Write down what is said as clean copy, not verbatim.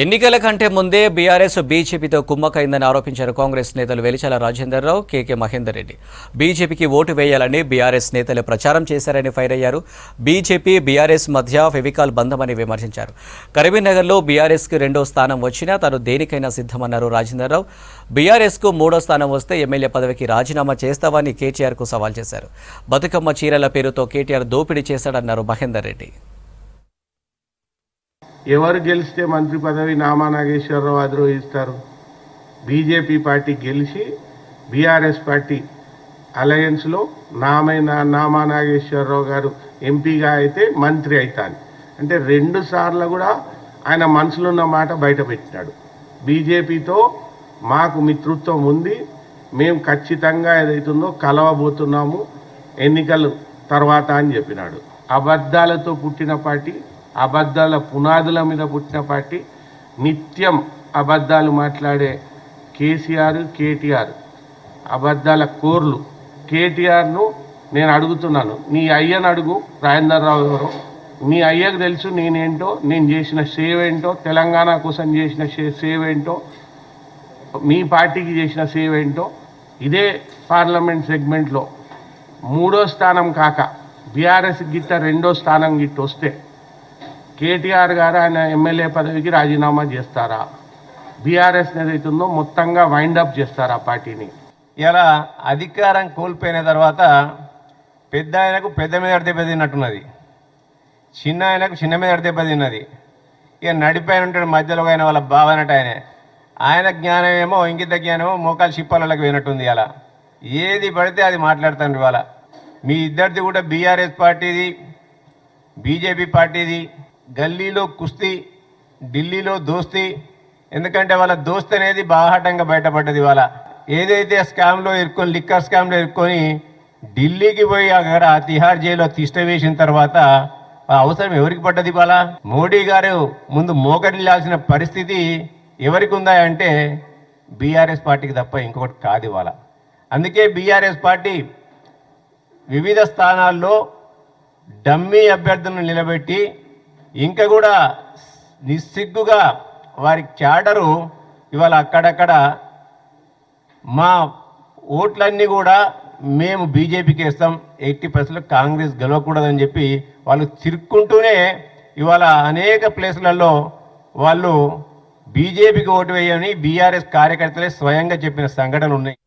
ఎన్నికల కంటే ముందే బీఆర్ఎస్ బీజేపీతో కుమ్మకైందని ఆరోపించారు కాంగ్రెస్ నేతలు వెలిచాల రాజేందర్రావు, కేకే మహేందర్ రెడ్డి. బీజేపీకి ఓటు వేయాలని బీఆర్ఎస్ నేతలు ప్రచారం చేశారని ఫైర్ అయ్యారు. బీజేపీ బీఆర్ఎస్ మధ్య ఫెవికాల్ బంధమని విమర్శించారు. కరీంనగర్లో బీఆర్ఎస్కి 2వ స్థానం వచ్చినా తాను దేనికైనా సిద్ధమన్నారు రాజేందర్రావు. బీఆర్ఎస్కు 3వ స్థానం వస్తే ఎమ్మెల్యే పదవికి రాజీనామా చేస్తావని కేటీఆర్కు సవాల్ చేశారు. బతుకమ్మ చీరల పేరుతో కేటీఆర్ దోపిడీ చేశాడన్నారు మహేందర్ రెడ్డి. ఎవరు గెలిస్తే మంత్రి పదవి నామా నాగేశ్వరరావు అధిరోహిస్తారు? బీజేపీ పార్టీ గెలిచి బీఆర్ఎస్ పార్టీ అలయన్స్లో నామా నాగేశ్వరరావు గారు ఎంపీగా అయితే మంత్రి అవుతాను అంటే 2 సార్లు కూడా ఆయన మనసులో ఉన్న మాట బయట పెట్టినాడు. బీజేపీతో మాకు మిత్రత్వం ఉంది, మేము ఖచ్చితంగా ఏదైతుందో కలవబోతున్నాము ఎన్నికలు తర్వాత అని చెప్పినాడు. అబద్ధాలతో పుట్టిన పార్టీ, అబద్ధాల పునాదుల మీద పుట్టిన పార్టీ, నిత్యం అబద్ధాలు మాట్లాడే కేటీఆర్ అబద్ధాల కోర్లు. కేటీఆర్ను నేను అడుగుతున్నాను, నీ అయ్యను అడుగు, రాజేందర్రావు ఎవరో. నీ అయ్యకు తెలుసు నేనేంటో, నేను చేసిన సేవ ఏంటో, తెలంగాణ కోసం చేసిన సేవ ఏంటో, మీ పార్టీకి చేసిన సేవ ఏంటో. ఇదే పార్లమెంట్ సెగ్మెంట్లో 3వ స్థానం కాక బీఆర్ఎస్ గిట్ట 2వ స్థానం గిట్ట వస్తే కేటీఆర్ గారు ఆయన ఎమ్మెల్యే పదవికి రాజీనామా చేస్తారా? బీఆర్ఎస్ ఏదైతుందో మొత్తంగా వైండప్ చేస్తారా పార్టీని? ఇలా అధికారం కోల్పోయిన తర్వాత పెద్ద ఆయనకు పెద్ద మీద దెబ్బతిన్నట్టున్నది, చిన్న ఆయనకు చిన్న మీద దెబ్బతిన్నది. ఇక నడిపైన ఉంటాడు మధ్యలో అయిన వాళ్ళ బావనట్టు ఆయన జ్ఞానం ఏమో, ఇంకిత జ్ఞానమో మోకాలు చిప్పాలకు పోయినట్టుంది. అలా ఏది పడితే అది మాట్లాడుతాను. ఇవాళ మీ ఇద్దరిది కూడా బీఆర్ఎస్ పార్టీది, బీజేపీ పార్టీది. గల్లీలో కుస్తీ, ఢిల్లీలో దోస్తీ. ఎందుకంటే వాళ్ళ దోస్తీ అనేది బాహాటంగా బయటపడ్డది. వాళ్ళ ఏదైతే స్కామ్లో ఇరుక్కొని, లిక్కర్ స్కామ్లో ఇరుక్కొని ఢిల్లీకి పోయి అక్కడ తిహార్ జైల్లో తిష్ట వేసిన తర్వాత అవసరం ఎవరికి పడ్డది? వాళ్ళ మోడీ గారు ముందు మోకరిల్లాల్సిన పరిస్థితి ఎవరికి ఉందా అంటే బీఆర్ఎస్ పార్టీకి తప్ప ఇంకొకటి కాదు ఇవాళ. అందుకే బీఆర్ఎస్ పార్టీ వివిధ స్థానాల్లో డమ్మీ అభ్యర్థులను నిలబెట్టి ఇంకా కూడా నిస్సిగ్గుగా వారి క్యాడరు ఇవాళ అక్కడక్కడ మా ఓట్లన్నీ కూడా మేము బీజేపీకి వేస్తాం, 80% కాంగ్రెస్ గెలవకూడదని చెప్పి వాళ్ళు తిరుక్కుంటూనే ఇవాళ అనేక ప్లేసులలో వాళ్ళు బీజేపీకి ఓటు వేయని బీఆర్ఎస్ కార్యకర్తలే స్వయంగా చెప్పిన సంఘటనలు ఉన్నాయి.